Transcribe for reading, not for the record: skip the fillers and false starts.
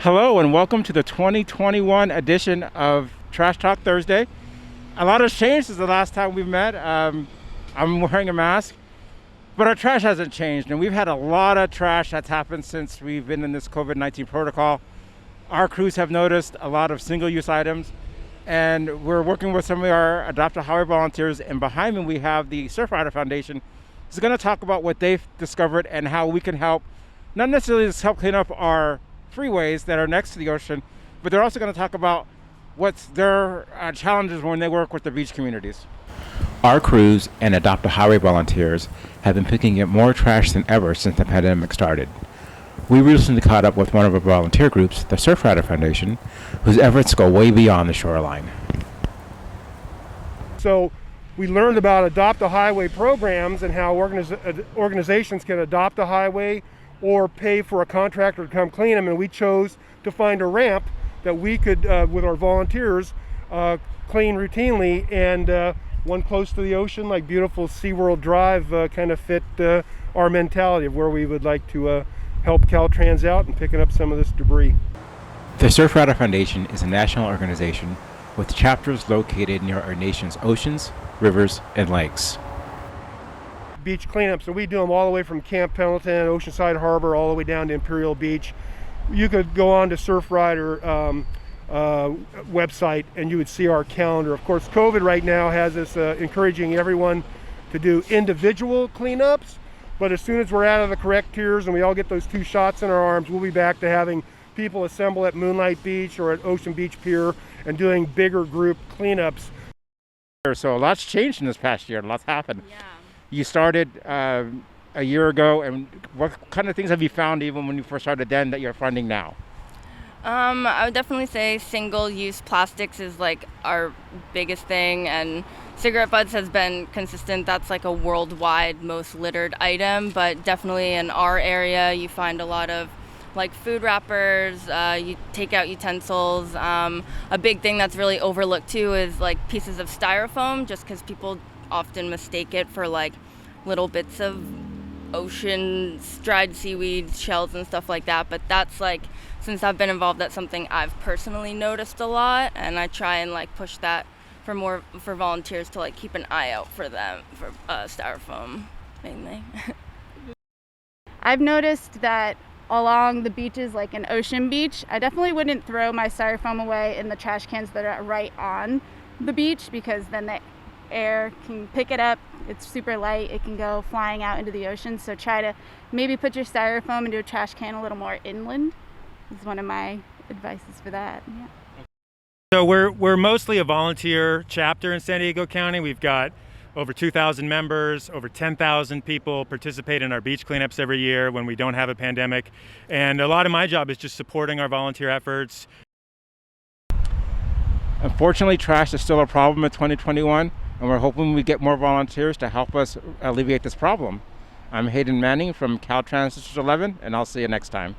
Hello and welcome to the 2021 edition of Trash Talk Thursday. A lot has changed since the last time we met. I'm wearing a mask, but our trash hasn't changed, and we've had a lot of trash that's happened since we've been in this COVID-19 protocol. Our crews have noticed a lot of single-use items, and we're working with some of our Adopt a Highway volunteers, and behind me we have the Surfrider Foundation. It's going to talk about what they've discovered and how we can help, not necessarily just help clean up our freeways that are next to the ocean, but they're also going to talk about what's their challenges when they work with the beach communities. Our crews and Adopt a Highway volunteers have been picking up more trash than ever since the pandemic started. We recently caught up with one of our volunteer groups, the Surfrider Foundation, whose efforts go way beyond the shoreline. So we learned about Adopt a Highway programs and how organizations can adopt a highway or pay for a contractor to come clean them, and we chose to find a ramp that we could, with our volunteers, clean routinely, and one close to the ocean, like beautiful SeaWorld Drive, kind of fit our mentality of where we would like to help Caltrans out in picking up some of this debris. The Surfrider Foundation is a national organization with chapters located near our nation's oceans, rivers, and lakes. Beach cleanups, and we do them all the way from Camp Pendleton, Oceanside Harbor, all the way down to Imperial Beach. You could go on to Surfrider website and you would see our calendar. Of course, COVID right now has us encouraging everyone to do individual cleanups, but as soon as we're out of the correct tiers and we all get those 2 shots in our arms, we'll be back to having people assemble at Moonlight Beach or at Ocean Beach Pier and doing bigger group cleanups. So a lot's changed in this past year, a lot's happened. Yeah. You started a year ago, and what kind of things have you found even when you first started then that you're finding now? I would definitely say single-use plastics is like our biggest thing, and cigarette butts has been consistent. That's like a worldwide most littered item, but definitely in our area you find a lot of like food wrappers, you take out utensils. A big thing that's really overlooked too is like pieces of styrofoam, just because people often mistake it for like little bits of ocean dried seaweed shells and stuff like that, but that's like, since I've been involved, that's something I've personally noticed a lot, and I try and like push that for volunteers to like keep an eye out for them for styrofoam mainly. I've noticed that along the beaches, like in Ocean Beach, I definitely wouldn't throw my styrofoam away in the trash cans that are right on the beach, because then the air can pick it up. It's super light, it can go flying out into the ocean. So try to maybe put your styrofoam into a trash can a little more inland is one of my advices for that. Yeah. So we're mostly a volunteer chapter in San Diego County. We've got over 2,000 members, over 10,000 people participate in our beach cleanups every year when we don't have a pandemic. And a lot of my job is just supporting our volunteer efforts. Unfortunately, trash is still a problem in 2021, and we're hoping we get more volunteers to help us alleviate this problem. I'm Hayden Manning from Caltrans District 11, and I'll see you next time.